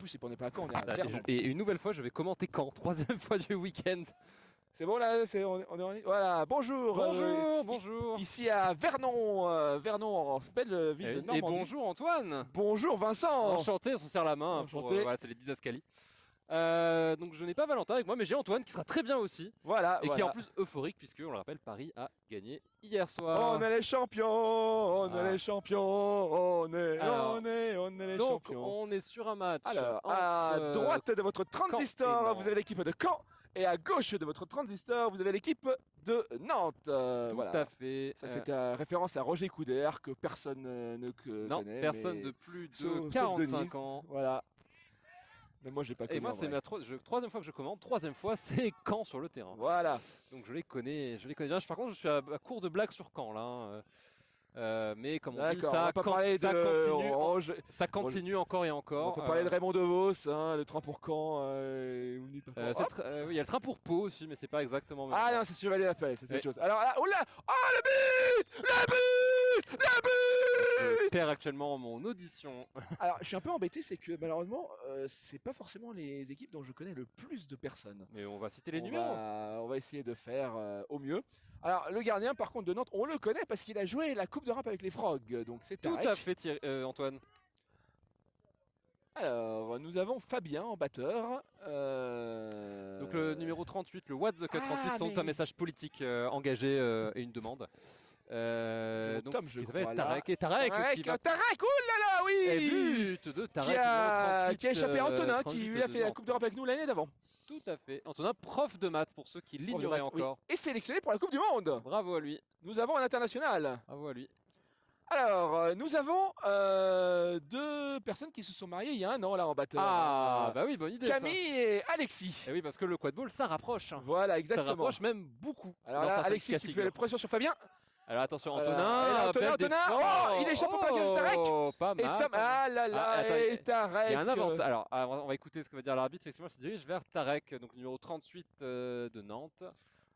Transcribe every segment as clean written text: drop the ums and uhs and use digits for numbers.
plus, on n'est pas à Caen, on est à Vernon. Et une nouvelle fois, je vais commenter Caen, 3e fois du week-end. C'est bon là, on est en ligne. Voilà, bonjour. Bonjour. Ici à Vernon, Vernon, belle ville de Normandie. Et bonjour Antoine. Bonjour Vincent. Enchanté, on se serre la main. Voilà, c'est les didascalies. Donc je n'ai pas Valentin avec moi, mais j'ai Antoine qui sera très bien aussi. Voilà. Et qui est en plus euphorique, puisque on le rappelle, Paris a gagné hier soir. On est les champions, on est les champions, on est les donc, champions. On est sur un match. Alors, à droite de votre transistor, vous avez l'équipe de Caen. Et à gauche de votre transistor, vous avez l'équipe de Nantes. Tout à fait. Ça, c'est référence à Roger Coudert, que personne ne connaît. Non, personne de plus de 45 ans. Voilà. Mais moi, j'ai pas connu. Et moi, c'est ma troisième fois que je commande. Troisième fois, c'est Caen sur le terrain. Voilà. Donc je les connais bien. Par contre, je suis à court de blagues sur Caen là. Mais comme on dit, ça continue encore et encore. On peut parler de Raymond DeVos, hein, le train pour Caen. Oui, il y a le train pour Pau aussi, mais c'est pas exactement. Ah non, c'est Chevalier la Fête, c'est autre chose. Alors là, oh là, oh le but, Je perds actuellement mon audition. Alors, je suis un peu embêté, c'est que malheureusement, c'est pas forcément les équipes dont je connais le plus de personnes. Mais on va citer les numéros. On va essayer de faire au mieux. Alors, le gardien, par contre, de Nantes, on le connaît parce qu'il a joué la Coupe d'Europe avec les Frogs, donc c'est tout à fait, Antoine. Alors, nous avons Fabien en batteur. Donc le numéro 38, le What the Cut 38, c'est un message politique engagé et une demande. Donc Tom, je crois, Tarek qui va... Tarek, oulala, oui. Et but de Tarek qui a échappé à Antonin, qui lui a fait la Coupe d'Europe avec nous l'année d'avant. Tout à fait. Antonin, prof de maths pour ceux qui l'ignoraient encore. Oui. Et sélectionné pour la Coupe du Monde. Bravo à lui. Nous avons un international. Bravo à lui. Alors, nous avons deux personnes qui se sont mariées il y a un an là en batteur. Ah, bah oui, bonne idée. Camille et Alexis. Et oui, parce que le quadball, ça rapproche. Voilà, exactement. Ça rapproche même beaucoup. Alors là, Alexis qui fait la pression sur Fabien. Alors attention, Antonin. Oh, il échappe au plaquage de Tarek. Pas mal. Et Tom, ah là là, et Tarek. Il y a un avantage. Alors, on va écouter ce que va dire l'arbitre. Effectivement, il se dirige vers Tarek, donc numéro 38 de Nantes.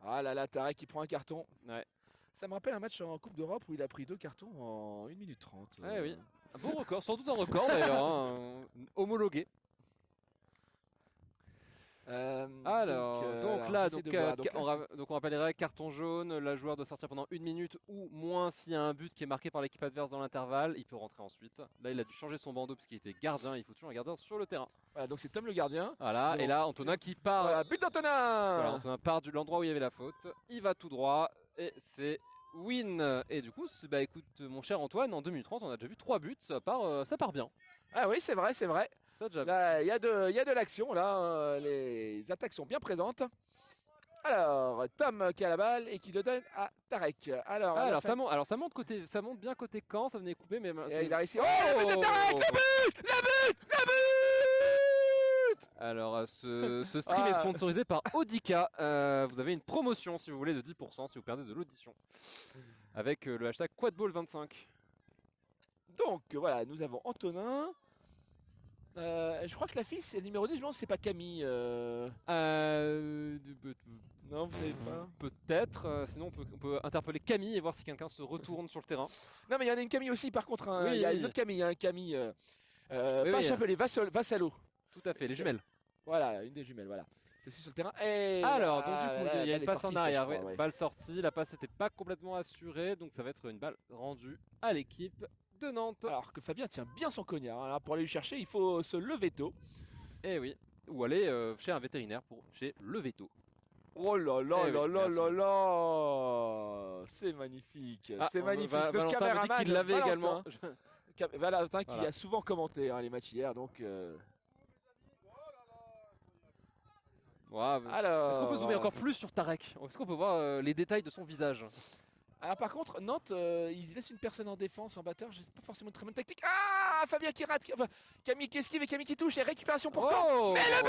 Ah là là, Tarek qui prend un carton. Ouais. Ça me rappelle un match en Coupe d'Europe où il a pris 2 cartons en 1 minute 30. Ouais, oui. Un bon record, sans doute un record d'ailleurs, hein, homologué. Alors, on rappellerait carton jaune, la joueur doit sortir pendant 1 minute ou moins s'il y a un but qui est marqué par l'équipe adverse dans l'intervalle, il peut rentrer ensuite. Là, il a dû changer son bandeau parce qu'il était gardien, il faut toujours un gardien sur le terrain. Voilà, donc c'est Tom le gardien. Voilà, et là, Antonin qui part. Voilà, but d'Antonin. Voilà, Antonin part de l'endroit où il y avait la faute, il va tout droit et c'est win. Et du coup, bah écoute, mon cher Antoine, en 2 minutes 30, on a déjà vu 3 buts, ça part bien. Ah oui, c'est vrai, c'est vrai. Là, il y a de l'action, là, les attaques sont bien présentes. Alors, Tom qui a la balle et qui le donne à Tarek. Alors ça monte bien côté Caen, ça venait couper, mais il a réussi. Oh, le but de Tarek, le but. Alors, ce stream est sponsorisé par Audica. Vous avez une promotion si vous voulez de 10% si vous perdez de l'audition. Avec le hashtag Quadball25. Donc voilà, nous avons Antonin. Je crois que la fille, c'est le numéro 10, je pense que c'est pas Camille. Non, vous savez pas. Peut-être, sinon on peut interpeller Camille et voir si quelqu'un se retourne sur le terrain. Non, mais il y en a une Camille aussi, par contre. Il y a une autre Camille, Camille. Chapelé, Vassalo. Tout à fait, les jumelles. Voilà, une des jumelles, voilà. Aussi sur le terrain. Et alors, donc du coup, il y a une passe en arrière. Balle sortie, la passe n'était pas complètement assurée, donc ça va être une balle rendue à l'équipe de Nantes. Alors que Fabien tient bien son cognard. Alors pour aller lui chercher, il faut se lever tôt. Eh oui. Ou aller chez un vétérinaire chez le veto. Oh là là là là là là. C'est magnifique. C'est magnifique. Notre caméraman qui l'avait également. Valentin qui a souvent commenté les matchs hier. Donc. Alors, est-ce qu'on peut zoomer encore plus sur Tarek? Est-ce qu'on peut voir les détails de son visage? Alors par contre, Nantes, il laisse une personne en défense, en batteur, c'est pas forcément une très bonne tactique. Ah, Fabien qui rate, Camille qui esquive et Camille qui touche, et récupération pour Caen. Mais le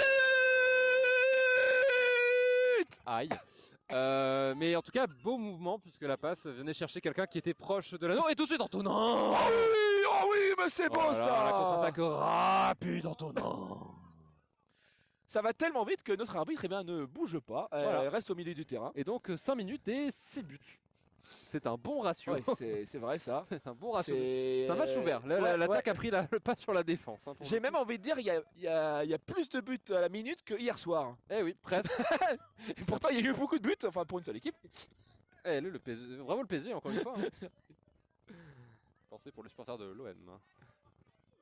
but! Aïe. Mais en tout cas, beau mouvement, puisque la passe venait chercher quelqu'un qui était proche de l'anneau, et tout de suite Antonin. Oh oui, mais c'est beau ça. La contre-attaque rapide Antonin. Ça va tellement vite que notre arbitre ne bouge pas, elle reste au milieu du terrain. Et donc 5 minutes et 6 buts. C'est un bon ratio. Ouais, c'est vrai ça. C'est un bon ratio. C'est un match ouvert. L'attaque a pris le pas sur la défense. Hein, j'ai même envie de dire, il y a plus de buts à la minute que hier soir. Eh oui, presque. Et pourtant, il y a eu beaucoup de buts, enfin pour une seule équipe. Eh, le PSG, bravo le PSG, encore une fois. Hein. Pensez pour les supporters de l'OM. Hein.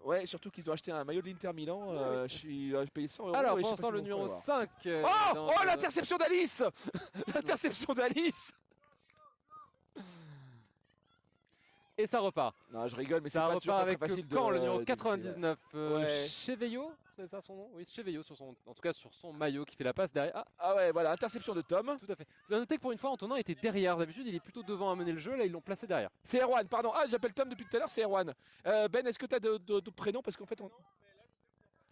Ouais, surtout qu'ils ont acheté un maillot de l'Inter Milan. Je payé 100 €. Alors, pour l'instant, le numéro 5. Oh, l'interception d'Alice. L'interception d'Alice. Et ça repart. Non, je rigole, mais ça repart avec facile Caen, le numéro 99. Cheveillot, c'est ça son nom? Oui, Cheveillot, en tout cas sur son maillot qui fait la passe derrière. Ah ouais, voilà, interception de Tom. Tout à fait. Tu dois noter que pour une fois, Antonin était derrière. D'habitude, il est plutôt devant à mener le jeu. Là, ils l'ont placé derrière. C'est Erwan, pardon. Ah, j'appelle Tom depuis tout à l'heure, c'est Erwan. Ben, est-ce que tu as de prénoms? Parce qu'en fait,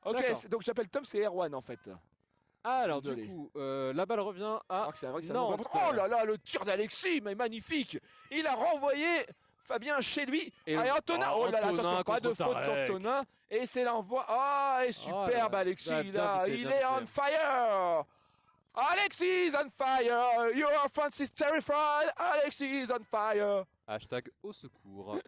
Ok, donc j'appelle Tom, c'est Erwan en fait. Alors désolé. Du coup, la balle revient à Nantes. Oh là là, le tir d'Alexis, mais magnifique. Il a renvoyé Fabien chez lui. Et Antonin, oh là là, attention, pas de faute d'Antonin. Et c'est l'envoi. Ah, et superbe Alexis, là. Il est on fire. Alexis is on fire. Your France is terrified. Alexis is on fire. Hashtag au secours.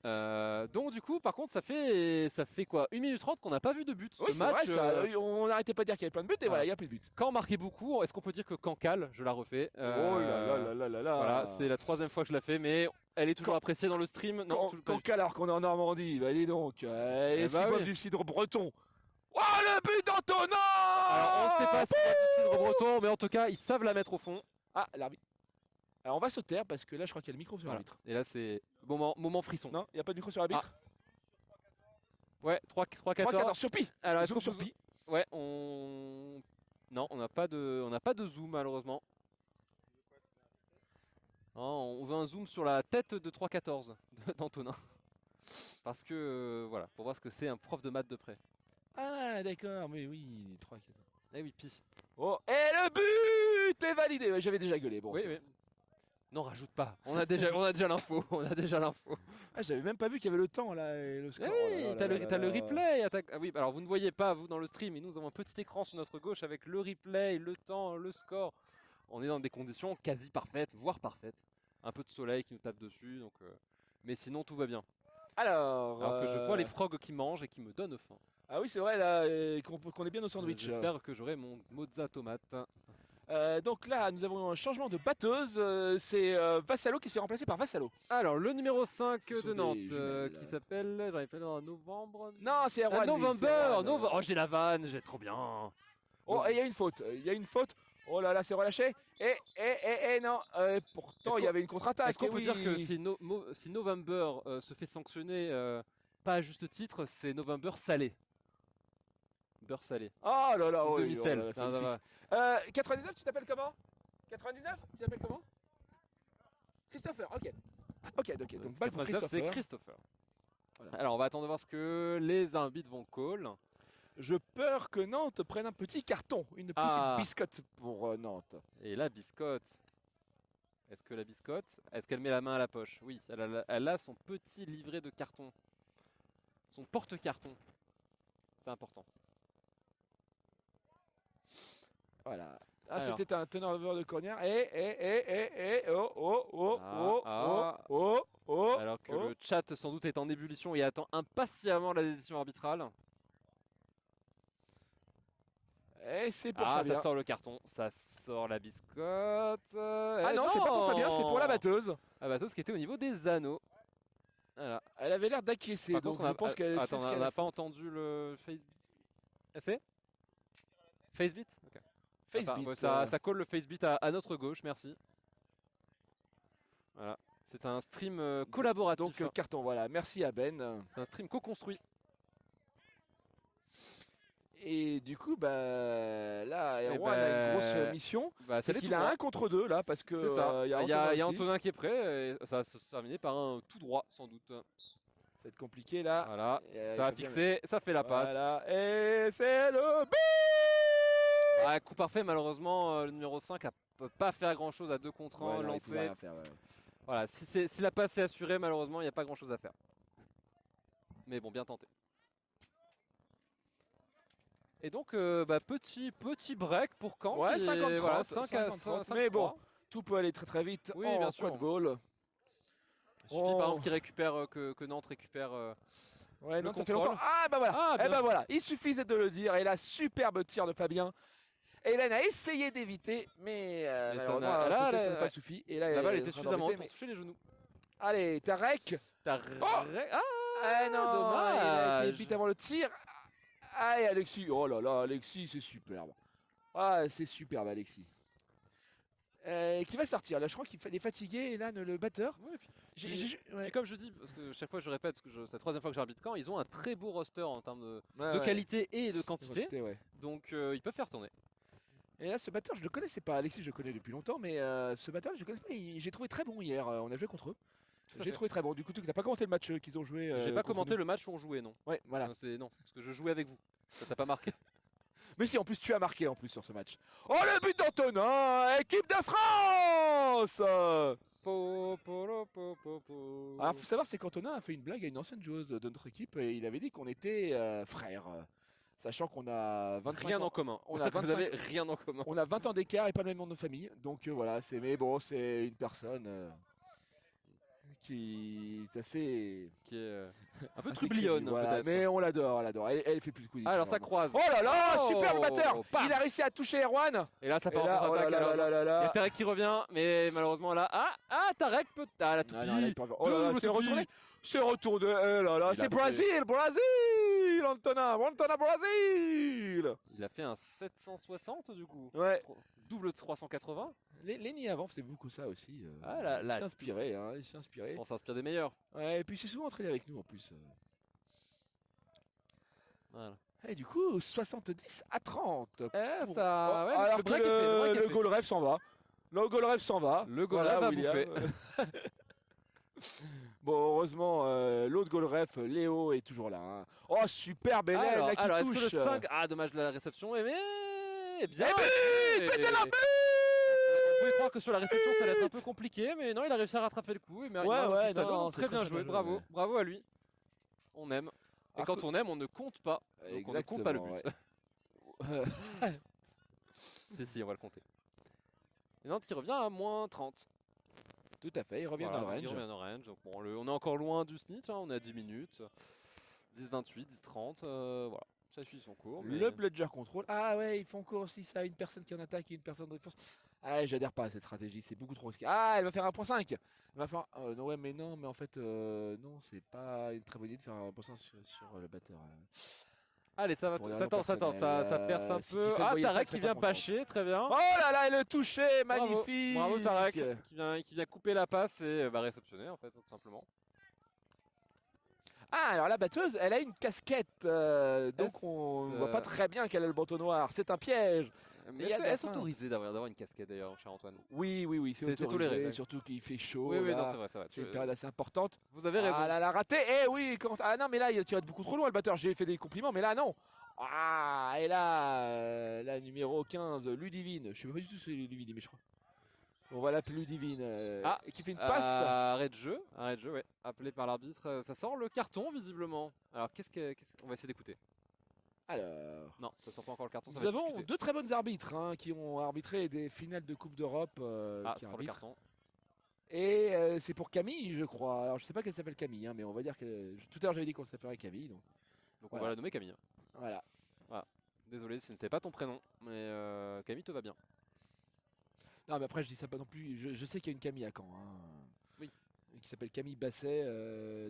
Donc du coup, par contre, ça fait quoi, 1 minute 30 qu'on n'a pas vu de but. Oui, ce match, vrai, on n'arrêtait pas de dire qu'il y avait plein de buts et voilà, il n'y a plus de buts. Caen marquait beaucoup. Est-ce qu'on peut dire que Caen cale? Je la refais. Oh là là là là. Voilà, c'est la 3e fois que je la fais, mais elle est toujours appréciée dans le stream. Caen cale alors qu'on est en Normandie. Bah dis donc. Est-ce qu'ils boivent du cidre breton? Oh, le but d'Antonin! Alors on ne sait pas si c'est du cidre breton, mais en tout cas, ils savent la mettre au fond. Ah, l'arbitre. Alors on va se taire parce que là je crois qu'il y a le micro sur l'arbitre. Et là c'est moment frisson. Non, il n'y a pas de micro sur l'arbitre. Ouais, 3-14 sur Pi. Alors zoom sur Pi. Ouais, non, on n'a pas de zoom malheureusement. Non, on veut un zoom sur la tête de 3-14 d'Antonin. Parce que voilà, pour voir ce que c'est un prof de maths de près. Ah d'accord, mais oui, 3-14. Eh oui, Pi. Oh, et le but est validé. J'avais déjà gueulé. Bon, oui. Non, rajoute pas. On a déjà l'info. Ah, j'avais même pas vu qu'il y avait le temps là et le score. Oui, t'as le replay. Ah oui, alors vous ne voyez pas vous dans le stream, mais nous avons un petit écran sur notre gauche avec le replay, le temps, le score. On est dans des conditions quasi parfaites, voire parfaites. Un peu de soleil qui nous tape dessus, donc. Mais sinon tout va bien. Alors que je vois les frogs qui mangent et qui me donnent faim. Ah oui, c'est vrai là, qu'on est bien au sandwich. J'espère que j'aurai mon mozza tomate. Donc là, nous avons un changement de batteuse. C'est Vassalo qui se fait remplacer par Vassalo. Alors, le numéro 5 de Nantes, qui s'appelle, j'arrive pas en novembre. Non, c'est Erwan. November. Oh, j'ai la vanne, j'ai trop bien. Oh, il y a une faute. Oh là là, c'est relâché. Et non. Pourtant, il y avait une contre-attaque. Est-ce qu'on peut dire que si November se fait sanctionner, pas à juste titre, c'est November salé? Beurre salé. Oh là là, demi-sel. 99, tu t'appelles comment? 99, tu t'appelles comment? Christopher, ok. Ok, donc balle pour Christopher. C'est Christopher. Voilà. Alors on va attendre de voir ce que les arbitres vont call. Je peur que Nantes prenne un petit carton, une petite biscotte pour Nantes. Et la biscotte. Est-ce que la biscotte, est-ce qu'elle met la main à la poche? Oui, elle a son petit livret de carton. Son porte-carton. C'est important. Voilà. Ah, c'était un turnover de corner. Alors que le chat sans doute est en ébullition et attend impatiemment la décision arbitrale. Et c'est pour Fabien. Ça sort le carton, ça sort la biscotte. Ah non, c'est pas pour Fabien, c'est pour la batteuse. La batteuse qui était au niveau des anneaux. Voilà. Elle avait l'air d'acquiescer. Donc je pense qu'elle. Attends, on n'a pas entendu le Facebook. C'est Facebit. Ok. Facebit. Ça colle le Facebit à notre gauche, merci. Voilà. C'est un stream collaboratif. Donc carton, voilà. Merci à Ben. C'est un stream co-construit. Et du coup, là, Erwan a une grosse mission. C'est qu'il a 1 contre 2 là, parce que il y a Antonin qui est prêt. Et ça va se terminer par un tout droit, sans doute. Ça va être compliqué là. Voilà, ça a fixé, ça fait la passe. Voilà. Et c'est le but. Coup parfait, malheureusement, le numéro 5 ne peut pas faire grand chose à 2 contre 1 lancé. Voilà, si la passe est assurée, malheureusement, il n'y a pas grand chose à faire. Mais bon, bien tenté. Et donc, petit break pour Caen. Ouais, 50-30. Voilà, 5 à 5. Mais bon, tout peut aller très très vite. Oui, bien sûr. Goal. Il suffit par exemple qu'il récupère, que Nantes récupère. Ouais, non, ça fait longtemps. Ah bah voilà. Ah, bah voilà. Il suffisait de le dire. Et là, superbe tir de Fabien. Hélène a essayé d'éviter, mais malheureusement, ça n'a pas suffi. Et là, la balle était suffisamment haute pour toucher les genoux. Allez, Tarek. Ah non, dommage. Il a été vite avant le tir. Allez, Alexis. Oh là là, Alexis, c'est superbe. Ah, c'est superbe, Alexis. Qui va sortir là, je crois qu'il est fatigué, là, le batteur. Ouais, puis comme je dis, parce que chaque fois je répète, parce que c'est la troisième fois que j'arbitre Caen, ils ont un très beau roster en termes de qualité et de quantité. Donc ils peuvent faire tourner. Et là, ce batteur, je ne le connaissais pas. Alexis, je le connais depuis longtemps, mais ce batteur, je ne le connaissais pas. J'ai trouvé très bon hier. On a joué contre eux. J'ai trouvé très bon. Du coup, tu n'as pas commenté le match qu'ils ont joué. J'ai pas commenté le match où on jouait, non. Ouais, voilà. Non, parce que je jouais avec vous. Ça t'a pas marqué. Mais si, en plus, tu as marqué en plus sur ce match. Oh, le but d'Antonin, équipe de France. Alors, faut savoir, c'est qu'Antonin a fait une blague à une ancienne joueuse de notre équipe et il avait dit qu'on était frères. Sachant qu'on a 25 rien en commun. On a 25, vous avez rien en commun. On a 20 ans d'écart et pas le même nom de famille. Donc voilà, mais bon, c'est une personne qui est assez... Qui est un peu trublionne, voilà, peut-être. Mais on l'adore, elle fait plus de coups. Alors ça croise. Oh là là, super batteur. Il a réussi à toucher Erwan. Et là, ça part en contre-attaque. Il y a Tarek qui revient, mais malheureusement là... Tarek peut... Ah, la toupie. Oh là là, c'est retourné. C'est retourné. Oh là là, c'est Brésil. Antonin, Brésil. Il a fait un 760 du coup. Ouais. Double 380. Lenny avant faisait beaucoup ça aussi. Il s'est inspiré, hein, il s'est inspiré. On s'inspire des meilleurs. Ouais, et puis c'est souvent entraîné avec nous en plus. Voilà. Et du coup, 70 à 30. Ça... ouais, alors le goal rêve s'en va. Le goal rêve s'en va. Le goal rêve a bouffé. Bon, heureusement, l'autre goal ref, Léo, est toujours là. Hein. Oh, superbe Hélène, là, qui alors touche. Est-ce que le 5... Ah, dommage la réception, mais bien. On pouvait croire que sur la réception, ça allait être un peu compliqué, mais non, il a réussi à rattraper le coup. Très bien joué, bravo. Bravo à lui. On aime. Et quand on aime, on ne compte pas. Donc on ne compte pas le but. Ouais. si, on va le compter. Et Nantes qui revient à moins 30. Tout à fait, il revient dans le range. Il revient dans le range. Donc bon, on est encore loin du snitch, hein, on est à 10 minutes. 10-28, 10-30, voilà. Ça suit son cours. Le bludger control. Ah ouais, ils font cours aussi ça, une personne qui en attaque et une personne de défense. Ah, j'adhère pas à cette stratégie, c'est beaucoup trop risqué. Ah, elle va faire 1.5. Elle va faire... non, ouais, mais en fait, non, c'est pas une très bonne idée de faire 1.5 sur le batteur. Allez, ça perce un peu. Ah, Tarek qui vient bâcher, très bien. Oh là là, le toucher, magnifique. Bravo Tarek, qui vient couper la passe et va réceptionner, en fait, tout simplement. Ah, alors la batteuse, elle a une casquette, donc on ne voit pas très bien qu'elle a le bandeau noir. C'est un piège. Mais est-ce autorisé d'avoir une casquette d'ailleurs, cher Antoine? Oui, c'est toléré. Surtout qu'il fait chaud. Oui, non, c'est vrai. C'est une période assez importante. Vous avez raison. Ah, elle a raté. Eh oui, ah non, mais là, il tire beaucoup trop loin le batteur. J'ai fait des compliments, mais là, non. Ah, et là, la numéro 15, Ludivine. Je ne sais pas du tout si c'est Ludivine, mais je crois. On va l'appeler Ludivine. Qui fait une passe. Arrêt de jeu, ouais. Appelé par l'arbitre. Ça sort le carton, visiblement. Alors, on va essayer d'écouter. Alors... Non, ça sort pas encore le carton. Nous avons deux très bons arbitres qui ont arbitré des finales de Coupe d'Europe. Qui sort le carton. Et c'est pour Camille, je crois. Alors, je sais pas qu'elle s'appelle Camille, mais on va dire que... Tout à l'heure, j'avais dit qu'on s'appellerait Camille. Donc voilà. On va la nommer Camille. Voilà. Désolé si ce n'était pas ton prénom, mais Camille te va bien. Non, mais après, je dis ça pas non plus. Je sais qu'il y a une Camille à Caen. Hein, oui. Qui s'appelle Camille Basset.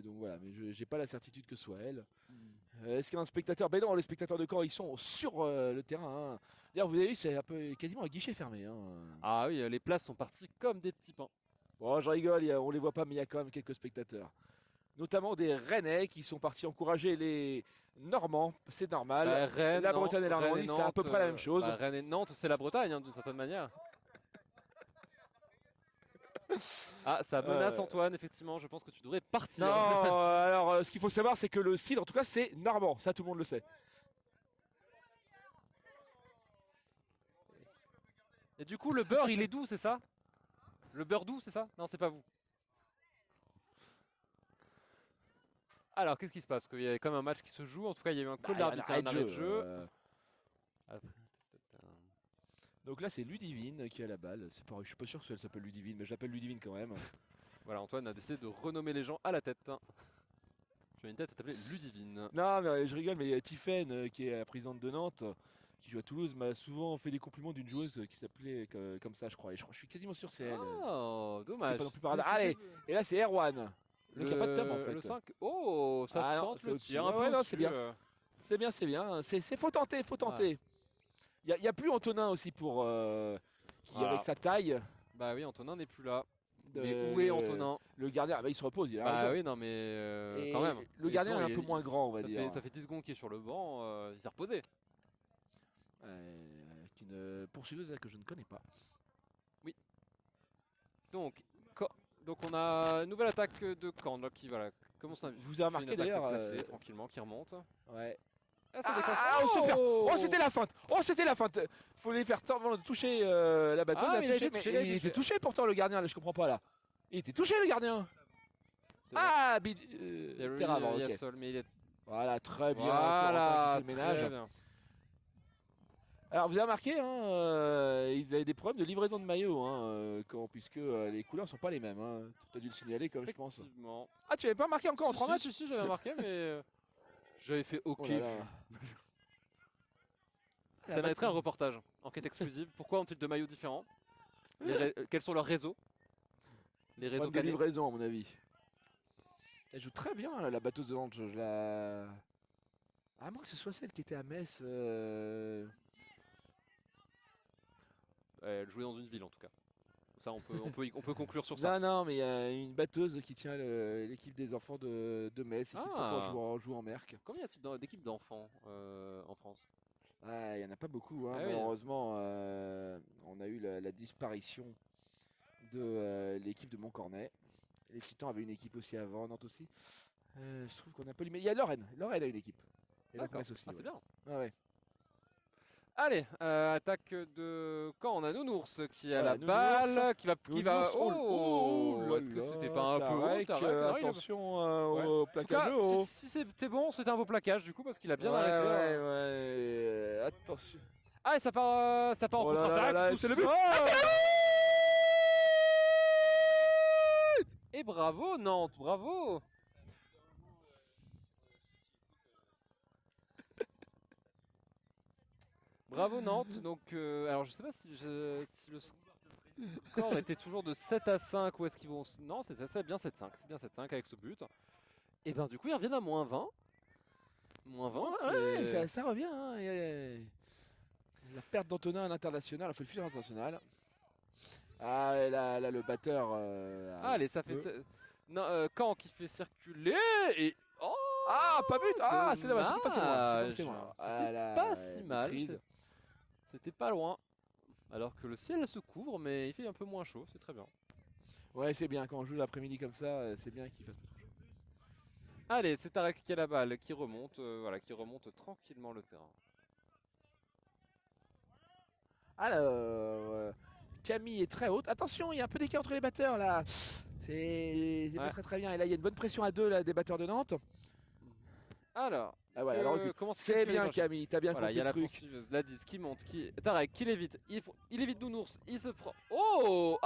Donc voilà, mais j'ai pas la certitude que ce soit elle. Est-ce qu'il y a un spectateur? Ben non, les spectateurs de Caen, ils sont sur le terrain. Hein. D'ailleurs, vous avez vu, c'est un peu quasiment un guichet fermé. Hein. Ah oui, les places sont parties comme des petits pains. Bon, je rigole, on les voit pas, mais il y a quand même quelques spectateurs. Notamment des Rennais qui sont partis encourager les Normands, c'est normal. Rennes, la Bretagne et la Normandie, c'est à peu près la même chose. Rennes et Nantes, c'est la Bretagne, hein, d'une certaine manière. Ah, ça menace Antoine, effectivement, je pense que tu devrais partir. Non, alors ce qu'il faut savoir, c'est que le cidre, en tout cas, c'est normand, ça tout le monde le sait. Et du coup, le beurre, il est doux, c'est ça? Le beurre doux, c'est ça? Non, c'est pas vous. Alors, qu'est-ce qui se passe? Parce qu'il y a quand même un match qui se joue, en tout cas, il y a eu un call d'arbitre, un arrêt de jeu. Donc là, c'est Ludivine qui a la balle. C'est pareil, je suis pas sûr que elle s'appelle Ludivine, mais j'appelle Ludivine quand même. Voilà, Antoine a décidé de renommer les gens à la tête. Tu as une tête, ça s'appelait Ludivine. Non, mais je rigole, mais il y a Tiffaine, qui est la présidente de Nantes, qui joue à Toulouse, m'a souvent fait des compliments d'une joueuse qui s'appelait comme ça, je crois. Et je suis quasiment sûr que c'est elle. Oh, dommage. C'est pas non plus par hasard. Allez, et là c'est Erwan. Le qui a pas de thème en fait. Le 5. Oh, ça tente le tir. Un peu non, c'est bien. C'est bien, c'est bien. Faut tenter, faut tenter. Il y a plus Antonin aussi pour qui avec sa taille. Bah oui, Antonin n'est plus là. Mais où est Antonin? Le gardien, il se repose, il a raison. Oui, non mais quand même. Le gardien est un peu moins grand, on va dire. Ça fait 10 secondes qu'il est sur le banc, il s'est reposé. Avec une poursuiveuse là, que je ne connais pas. Oui. Donc on a une nouvelle attaque de Caen là, qui voilà, commence à... Vous avez remarqué d'ailleurs tranquillement qui remonte. Ouais. On se fait... Oh, c'était la feinte. Oh, c'était la feinte. Faut les faire toucher la batteuse. Il était touché pourtant le gardien, là, je comprends pas là. Il était touché le gardien. Ah, Terravant, ok. Voilà, très bien. Voilà, le ménage. Alors vous avez remarqué, hein, ils avaient des problèmes de livraison de maillots, hein, puisque les couleurs sont pas les mêmes. Hein. Tu as dû le signaler comme je pense. Ah, tu avais pas marqué encore en 3 matchs? Si, j'avais marqué, mais j'avais fait OK. Ça mériterait un reportage, enquête exclusive. Pourquoi ont-ils deux maillots différents? Quels sont leurs réseaux? Les réseaux de livraison à mon avis. Elle joue très bien là, la batteuse de Nantes. À moins que ce soit celle qui était à Metz. Elle jouait dans une ville en tout cas. Ça, on peut conclure sur ça. Non, mais il y a une batteuse qui tient l'équipe des enfants de Metz et qui joue en Merc. Combien y a-t-il d'équipes d'enfants en France? Il n'y en a pas beaucoup, hein. Malheureusement. On a eu la disparition de l'équipe de Montcornet. Les Titans avaient une équipe aussi avant, Nantes aussi. Je trouve qu'on a pas lu. Mais il y a Lorraine. Lorraine a une équipe. Et d'accord. Aussi, c'est bien. Ouais. Allez, attaque de Caen. On a Nounours qui a la balle, qui va. Oh, est-ce que c'était pas un peu haut? Attention au plaquage haut. Si c'était bon, c'était un beau plaquage du coup parce qu'il a bien arrêté. Ouais. Attention. Ah, et ça part en contre-attaque. C'est le but. Et bravo Nantes, bravo. Bravo Nantes. Donc, alors je sais pas si le score était toujours de 7-5 ou est-ce qu'ils vont... Non, c'est bien 7-5. C'est bien 7-5 avec ce but. Et ben du coup, ils reviennent à -20. -20, ça revient. Hein. La perte d'Antonin à l'international, il faut le futur international. Ah, et là, le batteur... allez, ça fait... Non, Caen qui fait circuler et... Oh, pas but. Ah, c'est dommage, c'est pas si loin. C'était pas si mal. C'était pas loin. Alors que le ciel se couvre, mais il fait un peu moins chaud, c'est très bien. Ouais, c'est bien, quand on joue l'après-midi comme ça, c'est bien qu'il fasse pas trop chaud. Allez, c'est Tarek qui a la balle, qui remonte, qui remonte tranquillement le terrain. Alors, Camille est très haute. Attention, il y a un peu d'écart entre les batteurs là. C'est pas très bien. Et là, il y a une bonne pression à deux là, des batteurs de Nantes. Alors, c'est bien Camille, t'as bien compris il y a la poursuiveuse, la 10 qui monte, Tarek qui l'évite, il évite Nounours, il se prend... Oh,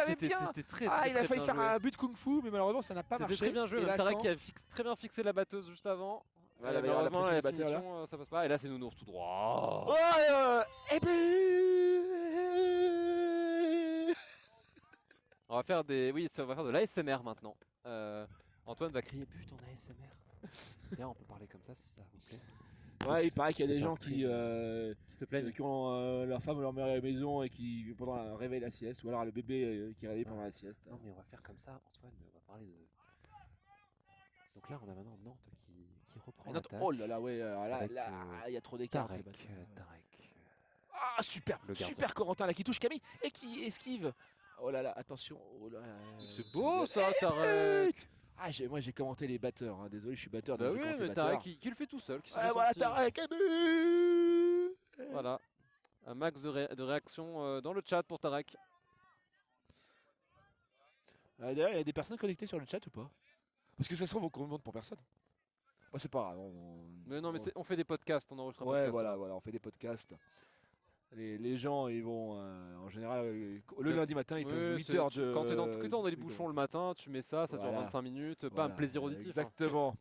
c'était très très il a failli faire un but kung-fu, mais malheureusement ça n'a pas marché. C'était très bien joué, Tarek qui a très bien fixé la batteuse juste avant. Malheureusement la finition, ça passe pas, et là c'est Nounours tout droit. On va faire de l'ASMR maintenant. Antoine va crier but en ASMR. D'ailleurs, on peut parler comme ça si ça vous plaît. Ouais, il paraît qu'il y a des gens qui se plaignent, qui ont leur femme ou leur mère à la maison et qui pendant la réveille la sieste, ou alors le bébé qui réveille pendant la sieste. Non, mais on va faire comme ça, Antoine, on va parler de. Donc là, on a maintenant Nantes qui reprend l'attaque. Oh là là, ouais, là, il y a trop d'écart. Tarek. Ah, super Corentin là qui touche Camille et qui esquive. Oh là là, attention. Oh là là. C'est beau ça, Tarek. Moi j'ai commenté les batteurs, hein. Désolé, je suis batteur. Bah oui, mais Tarek qui le fait tout seul. Voilà, Tarek. Voilà, un max de réaction dans le chat pour Tarek. D'ailleurs, il y a des personnes connectées sur le chat ou pas? Parce que ça se trouve, on compte pour personne. C'est pas grave. Mais non, mais on fait des podcasts, on enregistre un podcast. Ouais, voilà, on fait des podcasts. Les gens, ils vont en général le lundi matin, ils font 8 heures de. Quand t'es dans les bouchons le matin, tu mets ça dure 25 minutes, bam, plaisir auditif. Exactement.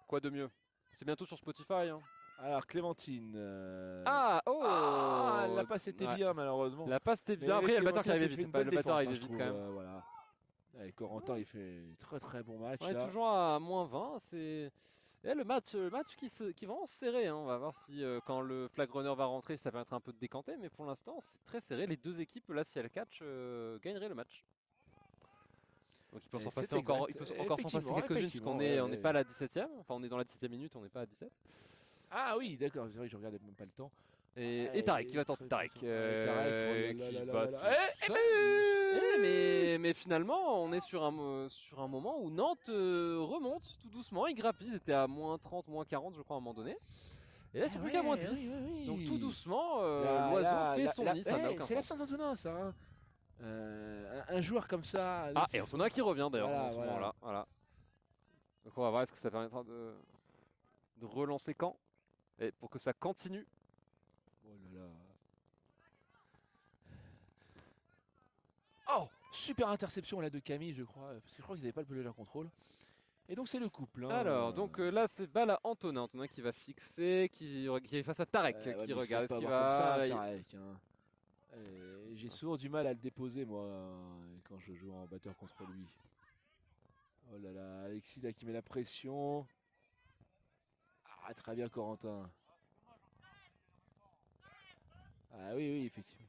Quoi de mieux? C'est bientôt sur Spotify. Alors Clémentine. La passe était bien malheureusement. La passe était bien. Après il y a le batteur qui arrivait vite. Le batteur arrivait vite quand même. Voilà. Et Corentin il fait très bon match. Ouais, toujours à -20. C'est le match qui va vraiment serré. On va voir si quand le flag runner va rentrer, ça va être un peu de décanté. Mais pour l'instant c'est très serré. Les deux équipes là, si elles catch, gagneraient le match. Donc il peut s'en passer encore s'en passer quelques-unes puisqu'on n'est pas à la 17ème. Enfin on est dans la 17ème minute, on n'est pas à 17. Ah oui, d'accord, c'est vrai que je regardais même pas le temps. Et Tarek qui va tenter Tarek. Mais finalement, on est sur un moment où Nantes remonte tout doucement. Ils grappillent, ils étaient à -30, -40, je crois, à un moment donné. Et là, c'est plus qu'à -10. Oui. Donc tout doucement, l'oiseau fait son nid. C'est l'absence d'Antonin, ça. Un joueur comme ça. Et Antonin qui revient d'ailleurs à ce moment-là. Voilà. Donc on va voir, est-ce que ça permettra de relancer Caen et pour que ça continue. Oh là là. Oh, super interception là de Camille, je crois, parce que je crois qu'ils n'avaient pas le pelé en contrôle. Et donc c'est le couple. Alors, donc là c'est balle à Antonin. Antonin qui va fixer, qui est face à Tarek, qui regarde ce qu'il va. Ça, Tarek, j'ai souvent du mal à le déposer moi quand je joue en batteur contre lui. Oh là là, Alexis là qui met la pression. Ah, très bien Corentin. Ah oui, effectivement.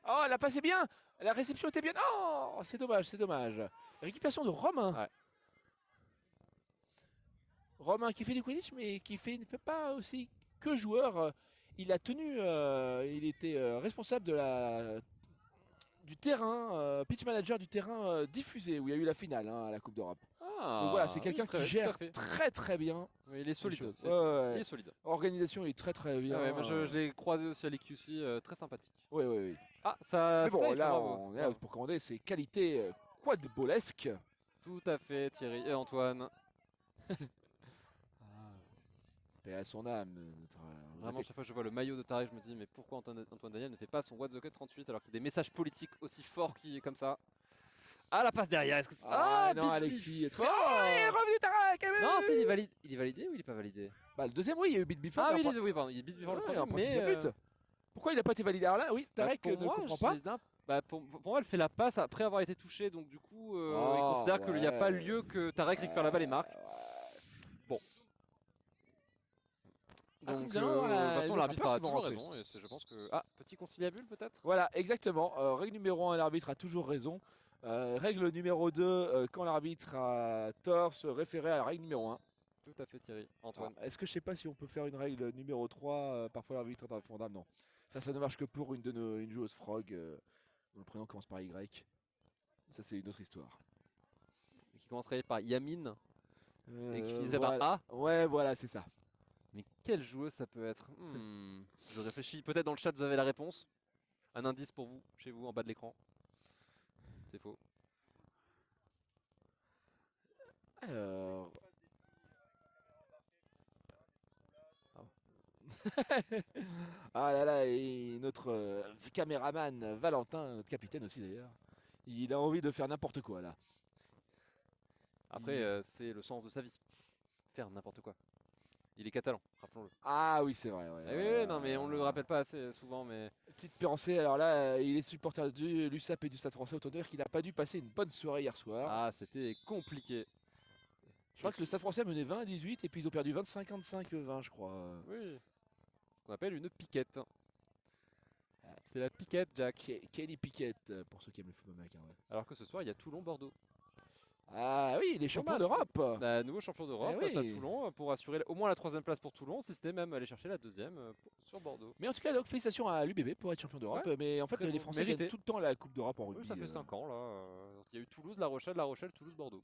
Oh, la passe est bien. La réception était bien. Oh, c'est dommage. Récupération de Romain. Ouais. Romain qui fait du Quidditch, mais qui ne fait pas aussi que joueur. Il a tenu, il était responsable du terrain, pitch manager du terrain diffusé, où il y a eu la finale à la Coupe d'Europe. Donc voilà, c'est quelqu'un qui gère très bien. Oui, il est solide. Il est solide. Organisation, il est très bien. Moi, je l'ai croisé aussi à l'EQC, très sympathique. Oui. Ah, ça. Mais bon, là, on est là pour commander ses qualités quadbolesques. Tout à fait, Thierry et Antoine. Paix à son âme. Vraiment, chaque fois que je vois le maillot de Tarek, je me dis, mais pourquoi Antoine Daniel ne fait pas son What the Cut 38 alors qu'il y a des messages politiques aussi forts comme ça? Ah, la passe derrière, est-ce que non, Alexis est très... Oh, il est revenu Tarek. Non, il est validé ou il est pas validé? Bah, le deuxième, oui, il y a eu beat before. Ah oui, pardon, il y a beat before le premier, mais... Pourquoi il n'a pas été validé? Alors là, oui, Tarek ne comprend pas. Pour moi, elle fait la passe après avoir été touchée, donc du coup, il considère qu'il n'y a pas lieu que Tarek récupère la balle et marque. Bon. Donc, de toute façon, l'arbitre a toujours raison, et je pense que... Ah, petit conciliabule peut-être? Voilà, exactement. Règle numéro 1, l'arbitre a toujours raison. Règle numéro 2, quand l'arbitre a tort, se référer à la règle numéro 1. Tout à fait, Thierry. Antoine. Est-ce que je sais pas si on peut faire une règle numéro 3, parfois l'arbitre est infondable? Non. Ça ne marche que pour une joueuse Frog, dont le prénom commence par Y. Ça, c'est une autre histoire. Qui commencerait par Yamine et qui finirait par A. Ouais, voilà, c'est ça. Mais quelle joueuse ça peut être? Je réfléchis. Peut-être dans le chat, vous avez la réponse. Un indice pour vous, chez vous, en bas de l'écran. C'est faux. Alors... ah là là, et notre caméraman Valentin, notre capitaine aussi d'ailleurs, il a envie de faire n'importe quoi là. Après, c'est le sens de sa vie. Faire n'importe quoi. Il est catalan, rappelons-le. Ah oui, c'est vrai. Oui, non, mais on le rappelle pas assez souvent. Mais petite pensée, alors là, il est supporter de l'USAP et du Stade Français, autant dire qu'il n'a pas dû passer une bonne soirée hier soir. Ah, c'était compliqué. Je crois que le Stade Français menait 20-18 et puis ils ont perdu 25-20, je crois. Oui. Ce qu'on appelle une piquette. C'est la piquette, Jack. Kelly Piquette, pour ceux qui aiment le football américain. Ouais. Alors que ce soir, il y a Toulon-Bordeaux. Ah oui, les champions d'Europe. Nouveau champion d'Europe face à Toulon pour assurer au moins la 3e place pour Toulon, si c'était même aller chercher la 2e sur Bordeaux. Mais en tout cas, donc, félicitations à l'UBB pour être champion d'Europe. Mais en fait, les Français gagnent tout le temps la Coupe d'Europe en rugby. Oui, ça fait 5 ans là. Il y a eu Toulouse, La Rochelle, Toulouse, Bordeaux.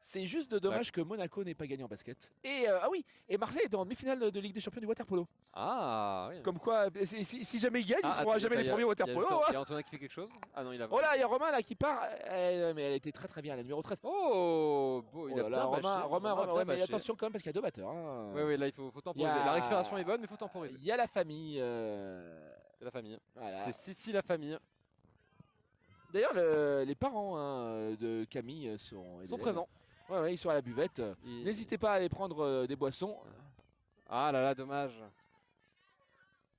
C'est juste dommage que Monaco n'ait pas gagné en basket. Et ah oui, et Marseille est en demi-finale de Ligue des Champions du water-polo. Ah oui. Comme quoi, si jamais ils gagnent, ils ne seront jamais les premiers au water-polo. Il y a Antonin qui fait quelque chose. Ah non, il a. Oh là, il y a Romain là qui part. Mais elle était très bien, la numéro 13. Oh, beau, il a bien Romain, ouais, mais attention quand même parce qu'il y a 2 batteurs. Hein. Oui, là il faut temporiser. La récupération est bonne, mais il faut temporiser. Il y a la famille. C'est la famille. Voilà. C'est Sissi la famille. D'ailleurs, les parents de Camille sont présents. Ouais, ils sont à la buvette. N'hésitez pas à aller prendre des boissons. Ah là là, dommage.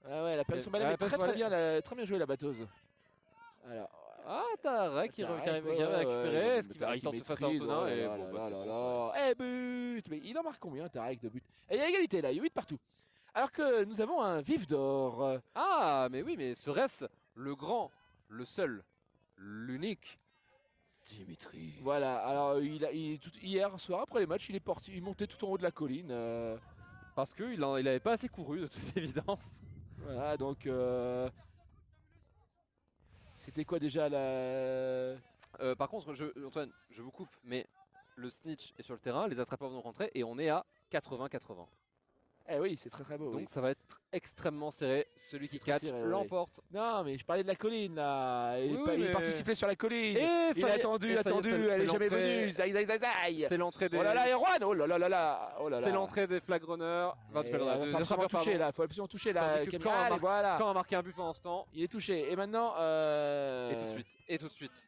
Ah ouais, la personne balai, mais très bien joué la batteuse. Alors, Tarek qui arrive à récupérer. Est-ce qu'il tente de face à Antonin et bon, but. Mais il en marque combien Tarek de but? Et il y a égalité là, il y a 8 partout. Alors que nous avons un vif d'or. Ah mais oui, mais serait-ce le grand, le seul, l'unique Dimitri? Voilà, alors hier soir après les matchs, il montait tout en haut de la colline. Parce qu'il avait pas assez couru de toute évidence. Voilà, donc c'était quoi déjà la... Par contre, Antoine, je vous coupe, mais le snitch est sur le terrain, les attrapeurs vont rentrer et on est à 80-80. Eh oui, c'est très beau. Donc ça va être extrêmement serré. Celui qui catch l'emporte. Non, mais je parlais de la colline là. Il est parti siffler sur la colline. Et il a attendu, elle est jamais venue. C'est l'entrée des. Oh là là, Erwan. Oh là là. C'est l'entrée des flagronneurs. Il faut absolument toucher là. Faut absolument toucher là. Quand a marqué un but pendant ce temps. Il est touché. Et maintenant. Et tout de suite.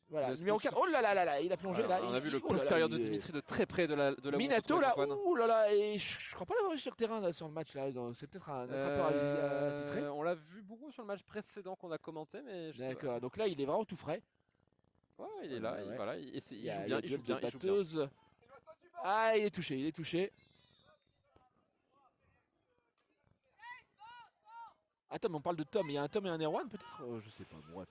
Voilà, numéro 4. Oh là là, il a plongé là. On a vu le postérieur de Dimitri de très près de la Minato là. Ouh là là. Et je crois pas l'avoir vu sur le terrain là, sur le match là. C'est peut-être un attrapeur attitré. On l'a vu beaucoup sur le match précédent qu'on a commenté, mais. D'accord. Donc là, il est vraiment tout frais. Ouais, il est là. Voilà, il joue bien. Ah, il est touché. Attends, mais on parle de Tom. Il y a un Tom et un Erwan peut-être. Je sais pas. Bref.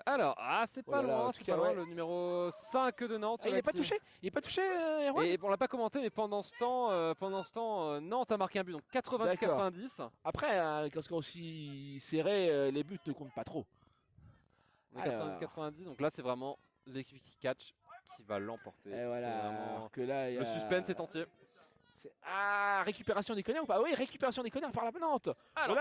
Alors, c'est pas loin, le numéro 5 de Nantes. Il n'est pas touché, Erwan. Et on l'a pas commenté, mais pendant ce temps, Nantes a marqué un but, donc 90-90. Après, quand c'est aussi serré, les buts ne comptent pas trop. 90-90, donc là c'est vraiment l'équipe qui catch qui va l'emporter. Voilà, que là, le suspense est entier. Récupération des connards ou pas? Oui, récupération des connards par la Nantes. Alors,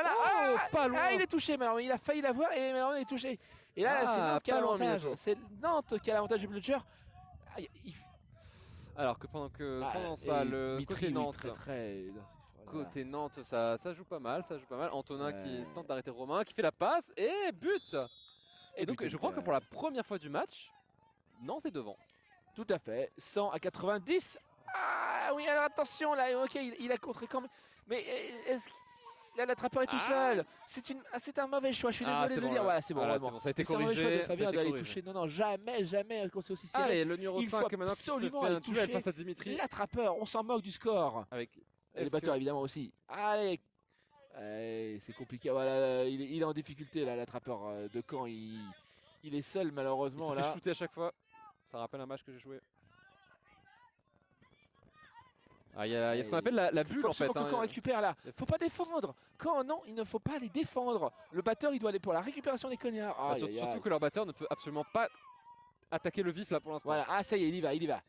pas loin. Il est touché, mais alors il a failli l'avoir et maintenant il est touché. Et là, c'est Nantes qui a l'avantage. C'est Nantes qui a l'avantage du bludger. Alors que pendant ça, le côté Nantes, côté Nantes, ça joue pas mal, Antonin qui tente d'arrêter Romain, qui fait la passe et but. Et donc, je crois que pour la première fois du match, Nantes est devant. Tout à fait, 100 à 90. Ah oui, alors attention là, ok, il a contré quand même. Mais est-ce qu'il... Là, l'attrapeur est tout seul. C'est un mauvais choix, je suis désolé de le dire. Voilà, c'est bon, ça a été corrigé. C'est un mauvais choix de Fabien d'aller toucher. Non, jamais quand c'est aussi serré. Allez, le numéro 5 maintenant qui se fait un duel face à Dimitri. L'attrapeur, on s'en moque du score. Et le batteur évidemment aussi. Allez, c'est compliqué. Voilà, il est en difficulté là, l'attrapeur de Caen. Il est seul malheureusement. Il se fait shooter à chaque fois. Ça rappelle un match que j'ai joué. Il y a ce qu'on appelle la bulle en fait. Quand on récupère là, faut pas défendre. Quand non, il ne faut pas les défendre. Le batteur il doit aller pour la récupération des connards. Surtout que leur batteur ne peut absolument pas attaquer le vif là pour l'instant. Voilà, ça y est, il y va.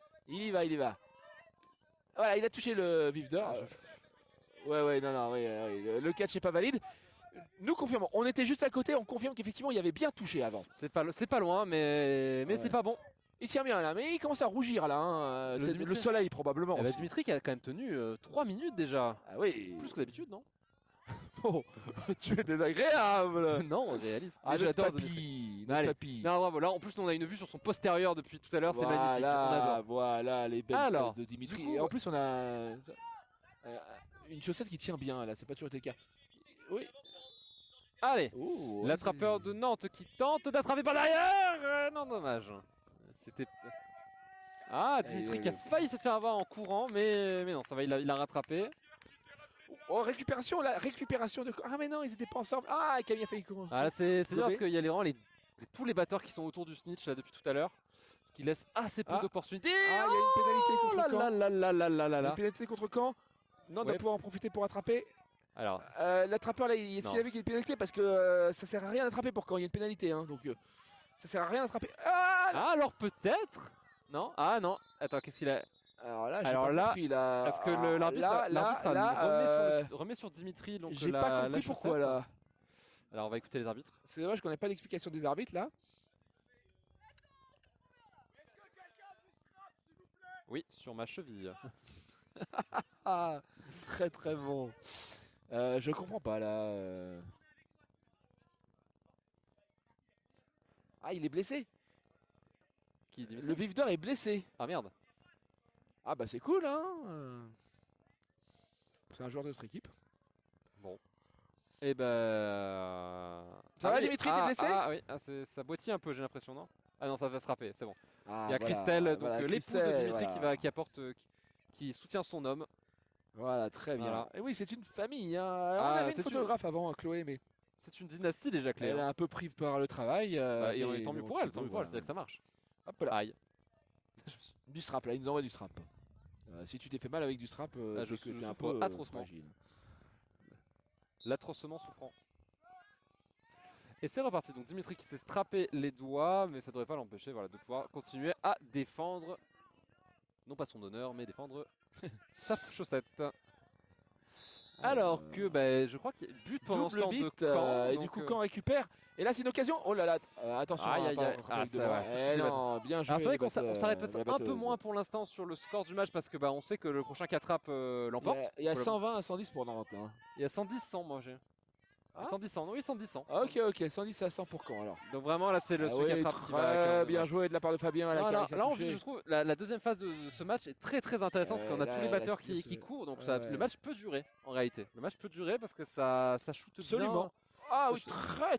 Voilà, il a touché le vif d'or. Le catch n'est pas valide. Nous confirmons, on était juste à côté, on confirme qu'effectivement il y avait bien touché avant. C'est pas loin, mais c'est pas bon. Il tient bien là, mais il commence à rougir là. Le soleil probablement. Dimitri qui a quand même tenu 3 minutes déjà. Ah oui. Plus que d'habitude, non? Oh, tu es désagréable. Non, réaliste. Notre papy. Non, bravo. Là, en plus, on a une vue sur son postérieur depuis tout à l'heure. C'est magnifique. On adore. Voilà les belles faces de Dimitri. Et en plus, on a une chaussette qui tient bien là. C'est pas toujours été le cas. Oui. Allez, l'attrapeur de Nantes qui tente d'attraper par derrière. Non, dommage. C'était... Dimitri qui a failli se faire avoir en courant, mais non, ça va, il l'a rattrapé. Oh, récupération de... Ah mais non, ils étaient pas ensemble. Camille a failli courir. Là c'est bien parce qu'il y a tous les batteurs qui sont autour du snitch là depuis tout à l'heure. Ce qui laisse assez peu d'opportunités. Il y a une pénalité contre Caen. Une pénalité contre Caen. Non, doit pouvoir en profiter pour attraper. Alors, l'attrapeur là, est-ce qu'il a vu qu'il y a une pénalité? Parce que ça sert à rien d'attraper pour Caen, il y a une pénalité. Donc ça sert à rien d'attraper. Alors peut-être. Non. Ah non. Attends, qu'est-ce qu'il a? Alors là, est-ce que l'arbitre remet sur Dimitri donc j'ai pas compris pourquoi là. Alors on va écouter les arbitres. C'est dommage qu'on n'ait pas d'explication des arbitres là. Oui, sur ma cheville. Ah, très très bon. Je comprends pas là. Ah, il est blessé. Qui, Dimitri? Le Vif d'Or est blessé. Ah merde. Ah bah c'est cool hein. C'est un joueur de notre équipe. Bon. Et ça va Dimitri, t'es blessé? Ah oui, ça boitille un peu j'ai l'impression, non? Ah non, ça va se râper, c'est bon. Ah, il y a Christelle, donc l'épouse de Dimitri qui apporte, qui soutient son homme. Voilà, très bien. Voilà. Et oui, c'est une famille. Hein. On avait une photographe avant, Chloé, mais... C'est une dynastie déjà, Clé. Elle a un peu pris par le travail. Et tant mieux pour elle, c'est là que ça marche. Hop là. Aïe. Du strap, là, ils nous envoient du strap. Si tu t'es fait mal avec du strap, je c'est que t'es un peu peu atrocement. L'atrocement souffrant. Et c'est reparti, donc Dimitri qui s'est strappé les doigts, mais ça devrait pas l'empêcher de pouvoir continuer à défendre, non pas son honneur, mais défendre sa chaussette. Alors que je crois qu'il y a but pendant ce temps de Caen. Et du coup Caen récupère. Et là c'est une occasion. Oh là là, attention. Bien joué. C'est vrai qu'on s'arrête peut-être un peu moins pour l'instant sur le score du match parce que on sait que le prochain 4-up l'emporte. Il y a 120 à 110 pour Nantes. Hein. Il y a 110-100 moi j'ai. 110-100, oui 110-100. Ok, 110 à 100 pour Caen alors. Donc vraiment là c'est le 4-up qui va bien joué de la part de Fabien. Là je trouve la deuxième phase de ce match est très très intéressante parce qu'on a tous les batteurs qui courent donc le match peut durer en réalité. Le match peut durer parce que ça shoot bien. Absolument. Ah oui,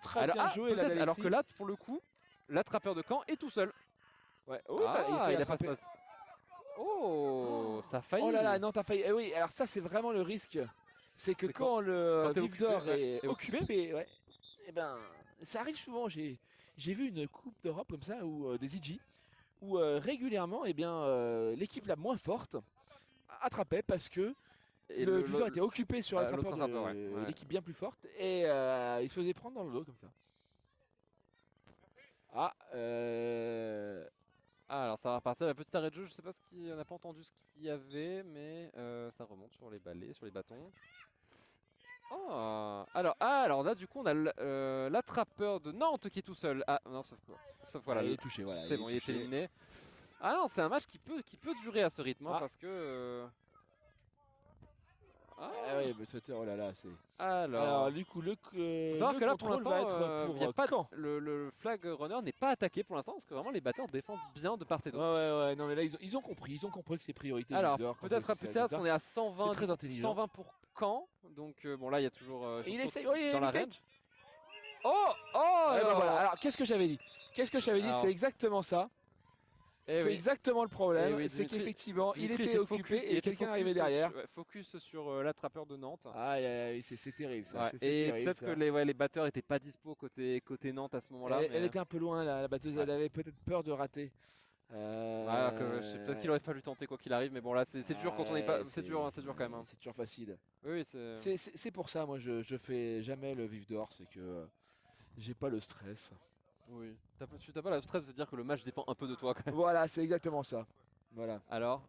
très bien joué. Alors que là pour le coup, l'attrapeur de Caen est tout seul. Ouais. Il a pas de passe. Oh, ça a failli. Oh là là, non, t'as failli. Eh oui, alors ça, c'est vraiment le risque. C'est que quand le Vif d'Or est occupé, et ça arrive souvent. J'ai vu une Coupe d'Europe comme ça, ou des IG, où régulièrement, l'équipe la moins forte attrapait parce que le Vif d'Or était occupé sur l'attrapeur de l'équipe bien plus forte et il se faisait prendre dans le dos comme ça. Alors ça va repartir la petite arrêt de jeu, je sais pas on n'a pas entendu ce qu'il y avait, mais ça remonte sur les balais, sur les bâtons. Oh alors là du coup on a l'attrapeur de Nantes qui est tout seul. Ah non, sauf voilà, il est touché, voilà. C'est bon, il est éliminé. Ah non, c'est un match qui peut durer à ce rythme parce que oui, mais Twitter, oh là là, c'est. Alors du coup, faut savoir que là pour l'instant, le flag runner n'est pas attaqué pour l'instant parce que vraiment les batteurs défendent bien de part et d'autre. Ouais, non mais là ils ont compris que c'est priorité. Alors peut-être parce qu'on est à 120, très intelligent. 120 pour Caen, donc bon là il y a toujours il essaye, dans la range. Alors qu'est-ce que j'avais dit c'est exactement ça. C'est exactement le problème, c'est qu'effectivement il était occupé et quelqu'un arrivait derrière. Focus sur l'attrapeur de Nantes. C'est terrible ça. Et peut-être que les batteurs n'étaient pas dispo côté Nantes à ce moment-là. Elle était un peu loin, la batteuse, elle avait peut-être peur de rater. Peut-être qu'il aurait fallu tenter quoi qu'il arrive, mais bon là c'est dur quand on n'est pas. C'est dur quand même. C'est toujours facile. Oui, c'est pour ça, moi je fais jamais le Vif d'Or, c'est que j'ai pas le stress. Oui. Tu n'as pas le stress de dire que le match dépend un peu de toi quand même. Voilà, c'est exactement ça. Voilà. Alors,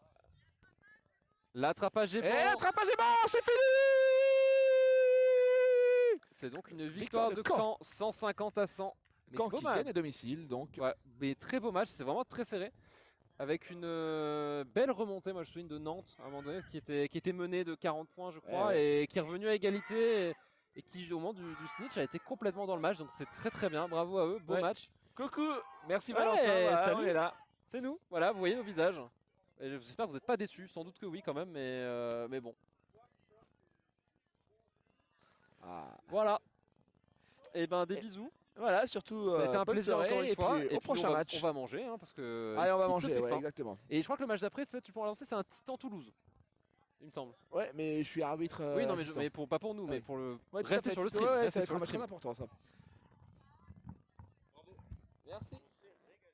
l'attrapage est bon. Et l'attrapage est bon, c'est fini. C'est donc une victoire de Caen, 150 à 100. Caen qui gagne à domicile, donc. Ouais, mais très beau match, c'est vraiment très serré. Avec une belle remontée, moi je me souviens de Nantes à un moment donné, qui était menée de 40 points je crois, et qui est revenue à égalité. Et qui au moment du snitch a été complètement dans le match, donc c'est très bien, bravo à eux, beau match. Coucou, merci Valentin, salut, on est là. C'est nous, voilà, vous voyez nos visages. Et j'espère que vous n'êtes pas déçus, sans doute que oui quand même, mais bon. Voilà. Et des bisous. Voilà, surtout. Ça a été un plaisir encore une fois. Et au prochain match. On va manger, parce que. Allez, on va manger, exactement. Et je crois que le match d'après, tu pourras lancer, c'est un Titan Toulouse. Il me semble. Ouais, mais je suis arbitre. Oui, non, mais pas pour nous, mais pour le. Rester sur le stream. Rester sur le stream. C'est très important ça. Bravo. Merci.